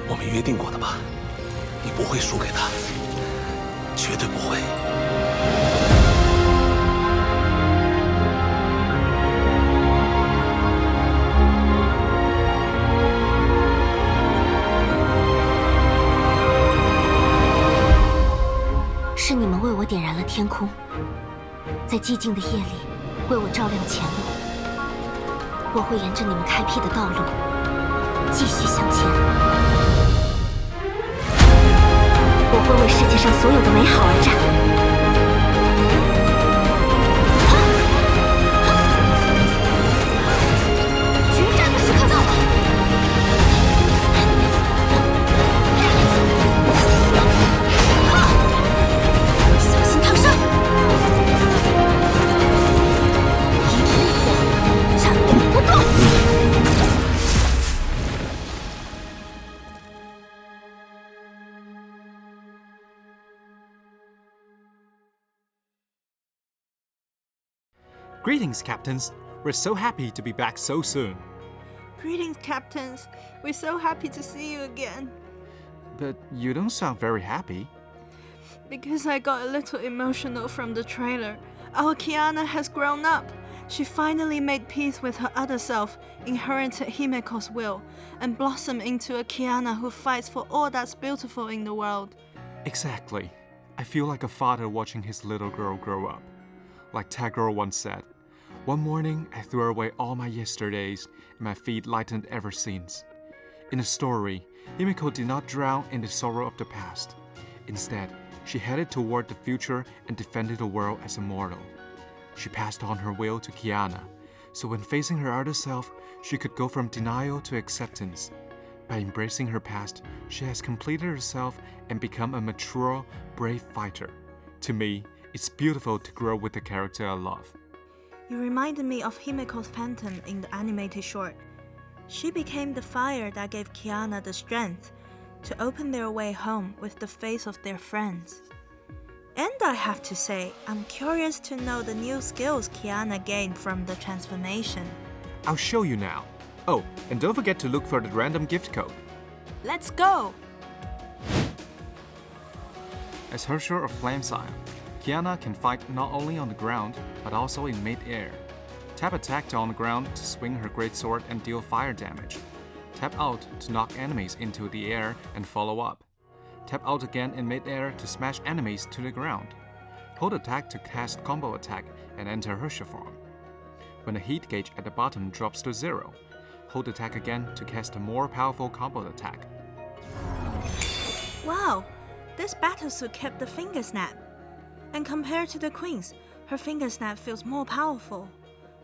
我们约定过的吧？你不会输给他，绝对不会。是你们为我点燃了天空，在寂静的夜里为我照亮前路。我会沿着你们开辟的道路继续向前。我会为世界上所有的美好而战。决战的时刻到了！小心烫伤！一字一火，战功不断。Greetings, Captains. We're so happy to be back so soon. Greetings, Captains. We're so happy to see you again. But you don't sound very happy. Because I got a little emotional from the trailer. Our Kiana has grown up. She finally made peace with her other self, inherited Himeko's will, and blossomed into a Kiana who fights for all that's beautiful in the world. Exactly. I feel like a father watching his little girl grow up. Like Tagore once said, "One morning I threw away all my yesterdays, and my feet lightened ever since." In the story, Himeko did not drown in the sorrow of the past. Instead, she headed toward the future and defended the world as a mortal. She passed on her will to Kiana, so when facing her other self, she could go from denial to acceptance. By embracing her past, she has completed herself and become a mature, brave fighter. To me, it's beautiful to grow with the character I love. You reminded me of Himeko's phantom in the animated short. She became the fire that gave Kiana the strength to open their way home with the faith of their friends. And I have to say, I'm curious to know the new skills Kiana gained from the transformation. I'll show you now. Oh, and don't forget to look for the random gift code. Let's go! As Herrscher of Flame Scion, Kiana can fight not only on the ground, but also in mid-air. Tap attack on the ground to swing her greatsword and deal fire damage. Tap out to knock enemies into the air and follow up. Tap out again in mid-air to smash enemies to the ground. Hold attack to cast combo attack and enter Herrscher form. When the heat gauge at the bottom drops to 0, hold attack again to cast a more powerful combo attack. Wow! This battlesuit kept the finger snap. And compared to the queen's, her finger snap feels more powerful,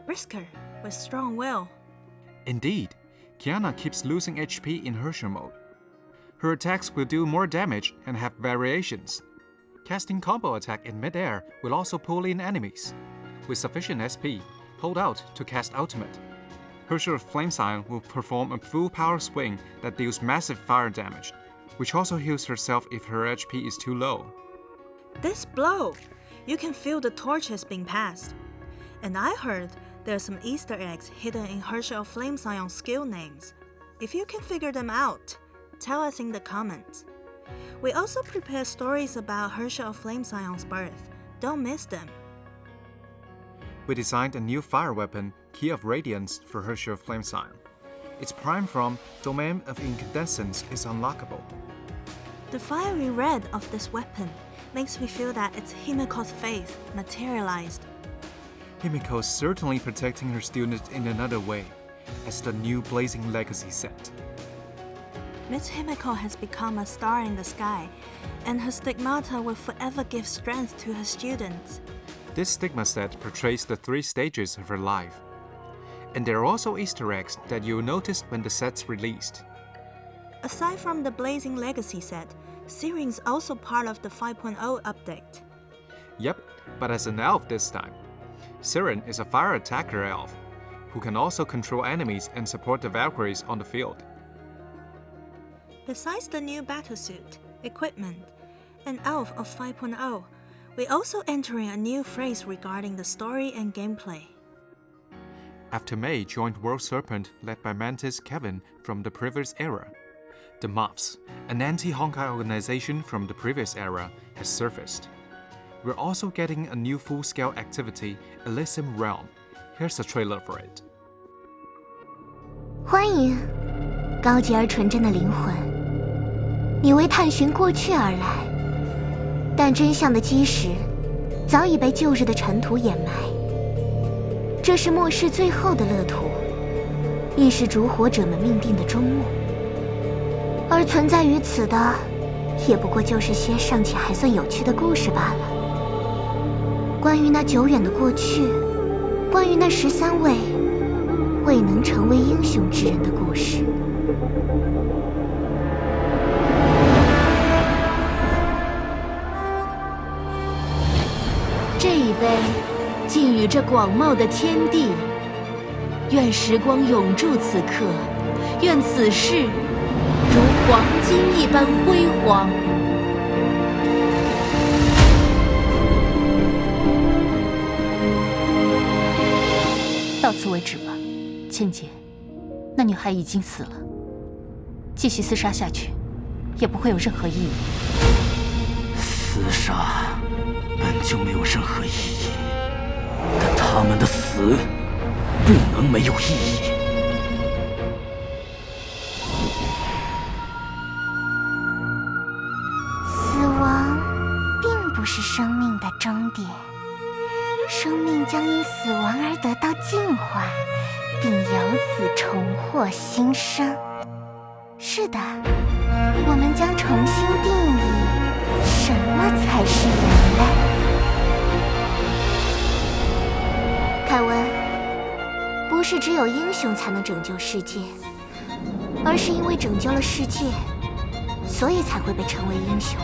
brisker, with strong will. Indeed, Kiana keeps losing HP in Herrscher mode. Her attacks will do more damage and have variations. Casting combo attack in mid-air will also pull in enemies. With sufficient SP, hold out to cast ultimate. Herrscher of Flame Scion will perform a full power swing that deals massive fire damage, which also heals herself if her HP is too low. This blow! You can feel the torches being passed. And I heard there's some Easter eggs hidden in Herrscher of Flame Scion's skill names. If you can figure them out, tell us in the comments. We also prepare stories about Herrscher of Flame Scion's birth. Don't miss them. We designed a new fire weapon, Key of Radiance, for Herrscher of Flame Scion. Its prime from Domain of Incandescence is unlockable. The fiery red of this weapon makes me feel that it's Himeko's faith materialized. Himeko is certainly protecting her students in another way, as the new Blazing Legacy set. Miss Himeko has become a star in the sky, and her stigmata will forever give strength to her students. This stigma set portrays the 3 stages of her life. And there are also Easter eggs that you'll notice when the set's released. Aside from the Blazing Legacy set, Siren's also part of the 5.0 update. Yep, but as an elf this time. Siren is a fire attacker elf, who can also control enemies and support the Valkyries on the field. Besides the new battlesuit, equipment, and elf of 5.0, we also entering a new phase regarding the story and gameplay. After May joined World Serpent led by Mantis Kevin from the previous era, The Moths, an anti-Honkai organization from the previous era, has surfaced. We're also getting a new full-scale activity, Elysium Realm. Here's a trailer for it. 欢迎，高洁而纯真的灵魂，你为探寻过去而来，但真相的基石早已被旧日的尘土掩埋。这是末世最后的乐土，亦是烛火者们命定的终幕。而存在于此的，也不过就是些尚且还算有趣的故事罢了。关于那久远的过去，关于那13位未能成为英雄之人的故事。这一杯寄予这广袤的天地，愿时光永驻此刻，愿此世如黄金一般辉煌。到此为止吧，青姐，那女孩已经死了，继续厮杀下去，也不会有任何意义。厮杀本就没有任何意义，但他们的死不能没有意义。死亡并不是生命的终点，生命将因死亡而得到净化，并由此重获新生。是的，我们将重新定义什么才是人类。凯文，不是只有英雄才能拯救世界，而是因为拯救了世界，所以才会被称为英雄。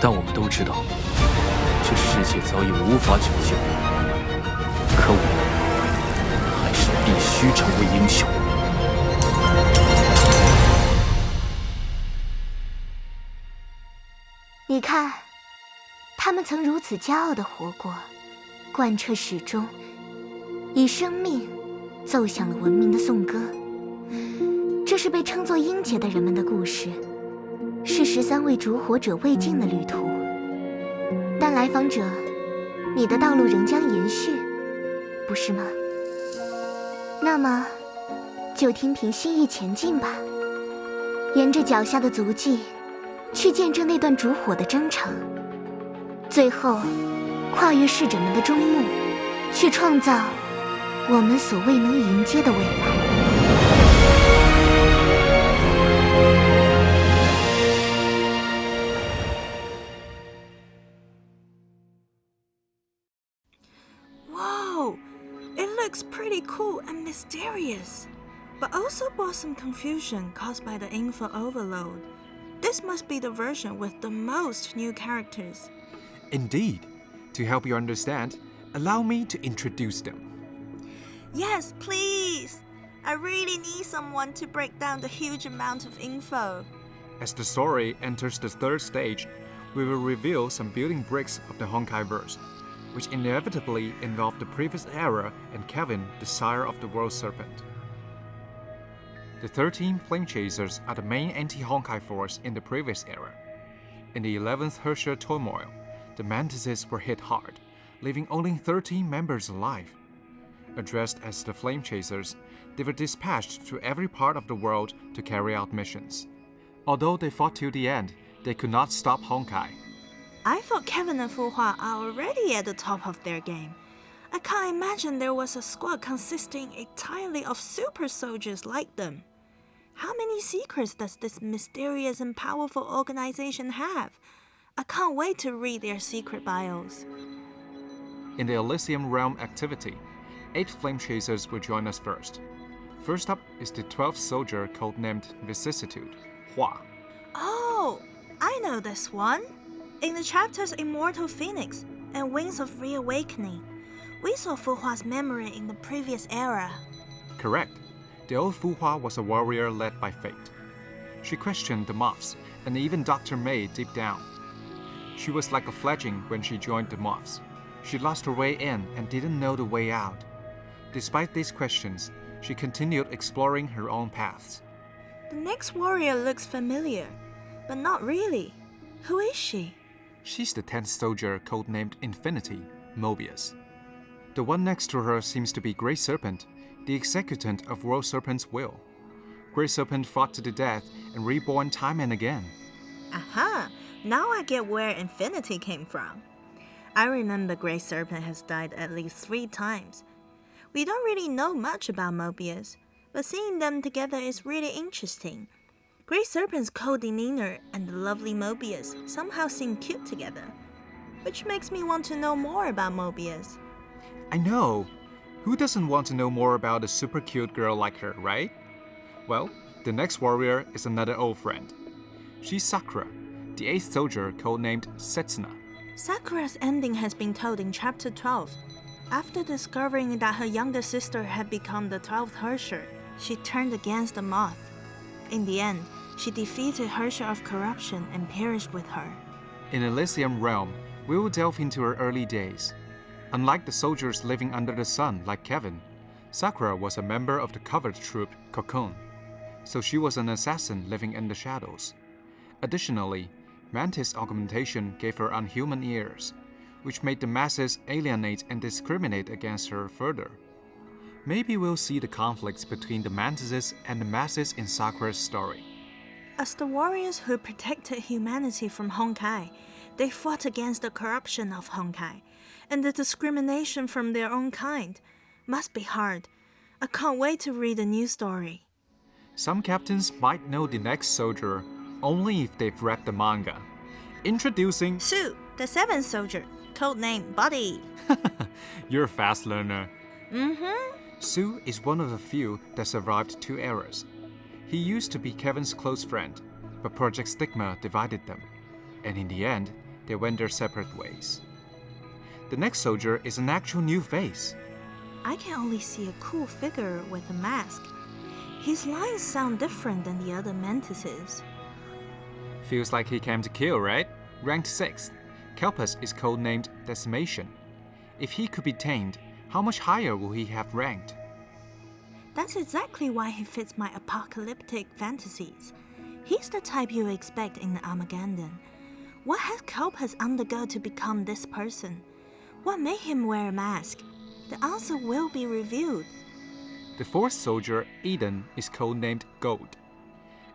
但我们都知道，这世界早已无法拯救，可我们还是必须成为英雄。你看，他们曾如此骄傲地活过，贯彻始终，以生命奏响了文明的颂歌。这是被称作英杰的人们的故事，是13位烛火者未尽的旅途。但来访者，你的道路仍将延续，不是吗？那么，就听凭心意前进吧，沿着脚下的足迹，去见证那段烛火的征程，最后跨越逝者们的终幕，去创造我们所未能迎接的未来。Whoa! It looks pretty cool and mysterious, but also brought some confusion caused by the info overload. This must be the version with the most new characters. Indeed. To help you understand, allow me to introduce them. Yes, please! I really need someone to break down the huge amount of info. As the story enters the third stage, we will reveal some building bricks of the Honkai verse, which inevitably involve the previous era and Kevin, the sire of the world Serpent. The 13 Flame Chasers are the main anti-Honkai force in the previous era. In the 11th Herrscher turmoil, the Mantises were hit hard, leaving only 13 members alive. Addressed as the Flame Chasers, they were dispatched to every part of the world to carry out missions. Although they fought till the end, they could not stop Honkai. I thought Kevin and Fu Hua are already at the top of their game. I can't imagine there was a squad consisting entirely of super soldiers like them. How many secrets does this mysterious and powerful organization have? I can't wait to read their secret bios. In the Elysium Realm activity, 8 Flame Chasers will join us first. First up is the 12th soldier codenamed Vicissitude, Hua. Oh, I know this one. In the chapters Immortal Phoenix and Wings of Reawakening, we saw Fu Hua's memory in the previous era. Correct. The old Fu Hua was a warrior led by fate. She questioned the Moths and even Dr. May deep down. She was like a fledgling when she joined the Moths. She lost her way in and didn't know the way out. Despite these questions, she continued exploring her own paths. The next warrior looks familiar, but not really. Who is she? She's the 10th soldier codenamed Infinity, Mobius. The one next to her seems to be Grey Serpent, the executant of World Serpent's will. Grey Serpent fought to the death and reborn time and again. Aha! Now I get where Infinity came from. I remember Grey Serpent has died at least 3 times. We don't really know much about Mobius, but seeing them together is really interesting. Grey Serpent's cold demeanor and the lovely Mobius somehow seem cute together, which makes me want to know more about Mobius. I know! Who doesn't want to know more about a super cute girl like her, right? Well, the next warrior is another old friend. She's Sakura, the 8th soldier codenamed Setsuna. Sakura's ending has been told in Chapter 12. After discovering that her younger sister had become the 12th Herrscher, she turned against the moth. In the end, she defeated Herrscher of Corruption and perished with her. In Elysium Realm, we will delve into her early days. Unlike the soldiers living under the sun like Kevin, Sakura was a member of the covert troop Cocoon, so she was an assassin living in the shadows. Additionally, Mantis augmentation gave her unhuman ears, which made the masses alienate and discriminate against her further. Maybe we'll see the conflicts between the Mantises and the masses in Sakura's story. As the warriors who protected humanity from Honkai, they fought against the corruption of Honkai, and the discrimination from their own kind. Must be hard. I can't wait to read a new story. Some captains might know the next soldier only if they've read the manga. Introducing Sue, the 7th soldier, codename Buddy. You're a fast learner. Mm-hmm. Sue is one of the few that survived 2 eras. He used to be Kevin's close friend, but Project Stigma divided them, and in the end, they went their separate ways. The next soldier is an actual new face. I can only see a cool figure with a mask. His lines sound different than the other Mantises. Feels like he came to kill, right? Ranked 6th, Kelpus is codenamed Decimation. If he could be tamed, how much higher will he have ranked? That's exactly why he fits my apocalyptic fantasies. He's the type you expect in the Armageddon. What has Kelpus undergone to become this person? What made him wear a mask? The answer will be revealed. The 4th soldier, Eden, is codenamed Gold.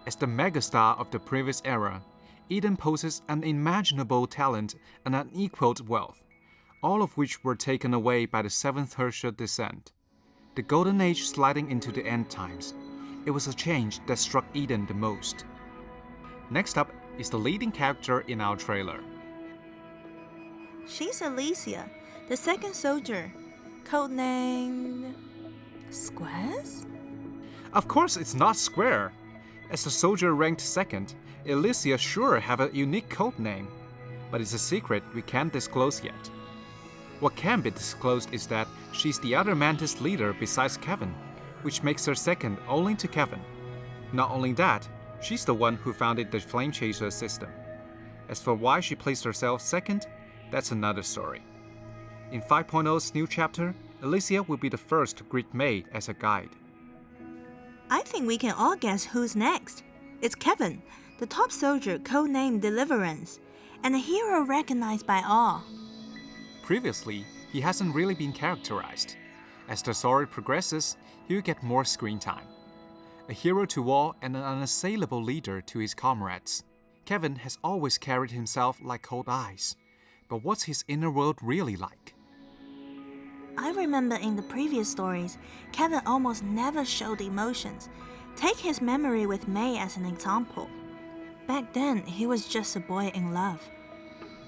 As the megastar of the previous era, Eden possesses unimaginable talent and unequaled wealth, all of which were taken away by the 7th Herrscher descent. The Golden Age sliding into the end times, it was a change that struck Eden the most. Next up is the leading character in our trailer. She's Alicia, the 2nd soldier, codenamed Squares? Of course it's not Square. As a soldier ranked 2nd, Alicia sure have a unique code name, but it's a secret we can't disclose yet. What can be disclosed is that she's the other Mantis leader besides Kevin, which makes her second only to Kevin. Not only that, she's the one who founded the Flame Chaser system. As for why she placed herself second, that's another story. In 5.0's new chapter, Alicia will be the first to greet May as a guide. I think we can all guess who's next. It's Kevin, the top soldier codenamed Deliverance, and a hero recognized by all. Previously, he hasn't really been characterized. As the story progresses, he'll get more screen time. A hero to all and an unassailable leader to his comrades, Kevin has always carried himself like cold ice. But what's his inner world really like? I remember in the previous stories, Kevin almost never showed emotions. Take his memory with May as an example. Back then, he was just a boy in love.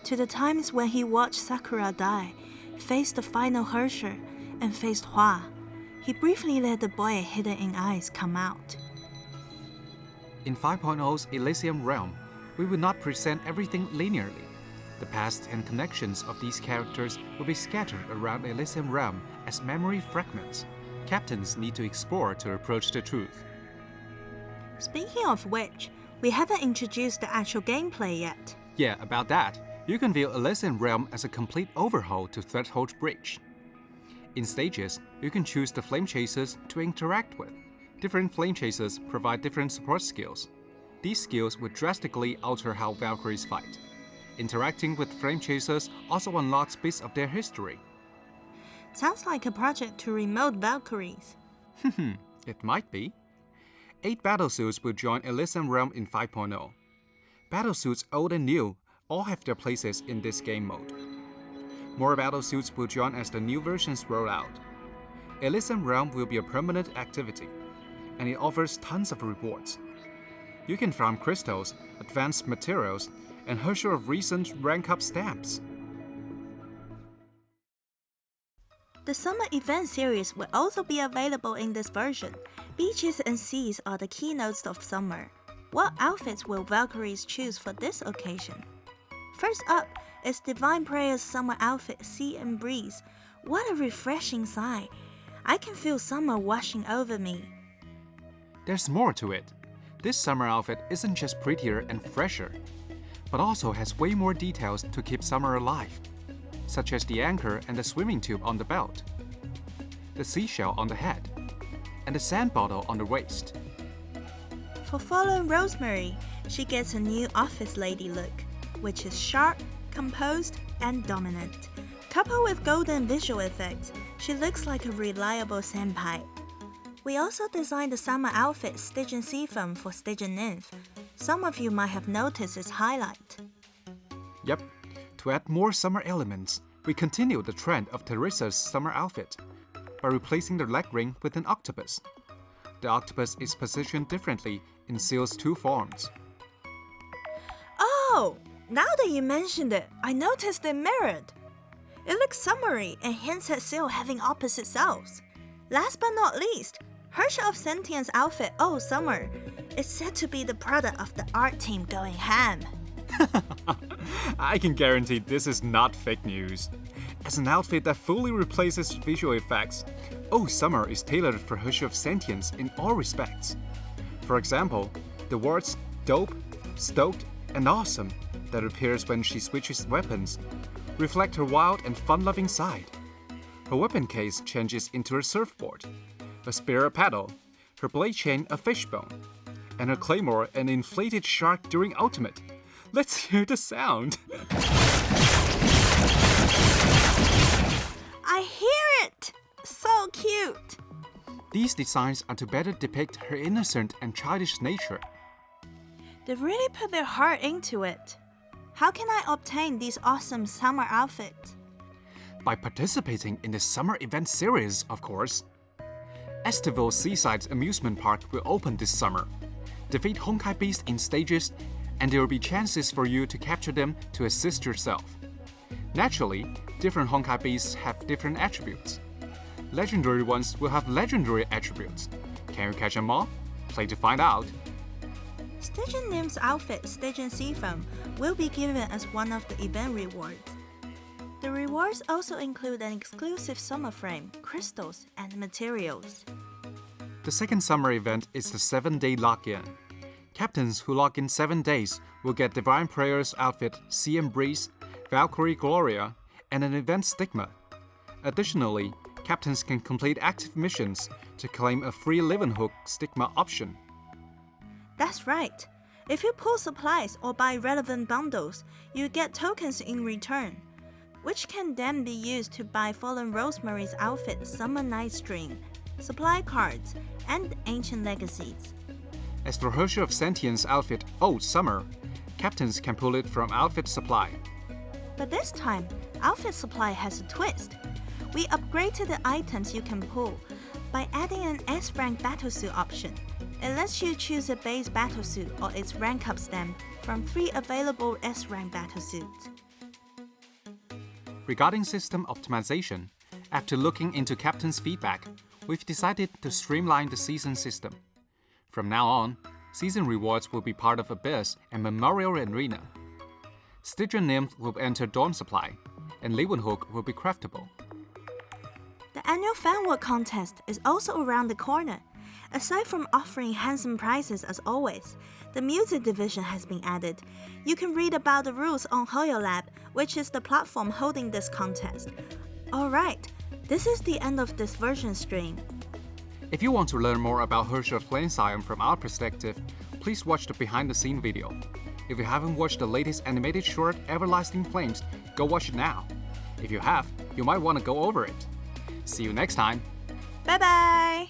To the times when he watched Sakura die, faced the final Herrscher, and faced Hua, he briefly let the boy hidden in eyes come out. In 5.0's Elysium Realm, we will not present everything linearly. The past and connections of these characters will be scattered around Elysium Realm as memory fragments. Captains need to explore to approach the truth. Speaking of which, we haven't introduced the actual gameplay yet. Yeah, about that. You can view Elysium Realm as a complete overhaul to Threshold Bridge. In stages, you can choose the Flame Chasers to interact with. Different flame chasers provide different support skills. These skills will drastically alter how Valkyries fight. Interacting with flame chasers also unlocks bits of their history. Sounds like a project to remote Valkyries. It might be. 8 battlesuits will join Elysium Realm in 5.0. Battlesuits old and new all have their places in this game mode. More battlesuits will join as the new versions roll out. Elysium Realm will be a permanent activity, and it offers tons of rewards. You can farm crystals, advanced materials, and Herrscher of recent rank up stamps. The summer event series will also be available in this version. Beaches and seas are the keynotes of summer. What outfits will Valkyries choose for this occasion? First up is Divine Prayer's summer outfit, Sea and Breeze. What a refreshing sight! I can feel summer washing over me. There's more to it. This summer outfit isn't just prettier and fresher, but also has way more details to keep summer alive, such as the anchor and the swimming tube on the belt, the seashell on the head, and the sand bottle on the waist. For Fallen Rosemary, she gets a new office lady look, which is sharp, composed, and dominant. Coupled with golden visual effects, she looks like a reliable senpai. We also designed the summer outfit Stygian Seafoam for Stygian Nymph. Some of you might have noticed its highlight. Yep, to add more summer elements, we continue the trend of Teresa's summer outfit by replacing the leg ring with an octopus. The octopus is positioned differently in Seal's 2 forms. Oh! Now that you mentioned it, I noticed it mirrored. It looks summery and hints at Seal having opposite selves. Last but not least, Herrscher of Sentient's outfit, Oh Summer, is said to be the product of the art team going ham. I can guarantee this is not fake news. As an outfit that fully replaces visual effects, Oh Summer is tailored for Herrscher of Sentience in all respects. For example, the words dope, stoked, and awesome that appears when she switches weapons reflect her wild and fun-loving side. Her weapon case changes into a surfboard, a spear a paddle, her blade chain a fishbone, and her claymore an inflated shark during ultimate. Let's hear the sound. I hear it! So cute! These designs are to better depict her innocent and childish nature. They really put their heart into it. How can I obtain these awesome summer outfits? By participating in the summer event series, of course. Estival Seaside's amusement park will open this summer. Defeat Honkai beasts in stages, and there will be chances for you to capture them to assist yourself. Naturally, different Honkai beasts have different attributes. Legendary ones will have legendary attributes. Can you catch them all? Play to find out. Stygian Nymph's outfit, Stygian Seafoam, will be given as one of the event rewards. The rewards also include an exclusive summer frame, crystals, and materials. The second summer event is the 7-day lock-in. Captains who log in 7 days will get Divine Prayer's outfit, Sea and Breeze, Valkyrie Gloria, and an event stigma. Additionally, captains can complete active missions to claim a free Living Hook stigma option. That's right. If you pull supplies or buy relevant bundles, you get tokens in return, which can then be used to buy Fallen Rosemary's outfit Summer Night Dream, supply cards, and Ancient Legacies. As for Herrscher of Sentient's outfit, Oh Summer, captains can pull it from Outfit Supply. But this time, Outfit Supply has a twist. We upgraded the items you can pull by adding an S-rank battlesuit option. It lets you choose a base battlesuit or its rank up stamp from 3 available S-rank battlesuits. Regarding system optimization, after looking into Captain's feedback, we've decided to streamline the season system. From now on, season rewards will be part of Abyss and Memorial Arena. Stygian Nymph will enter Dorm Supply, and Living Hook will be craftable. The annual fanwork contest is also around the corner. Aside from offering handsome prizes as always, the music division has been added. You can read about the rules on HoYoLab, which is the platform holding this contest. Alright, this is the end of this version stream. If you want to learn more about Herrscher Flame Scion from our perspective, please watch the behind-the-scene video. If you haven't watched the latest animated short, Everlasting Flames, go watch it now. If you have, you might want to go over it. See you next time. Bye bye!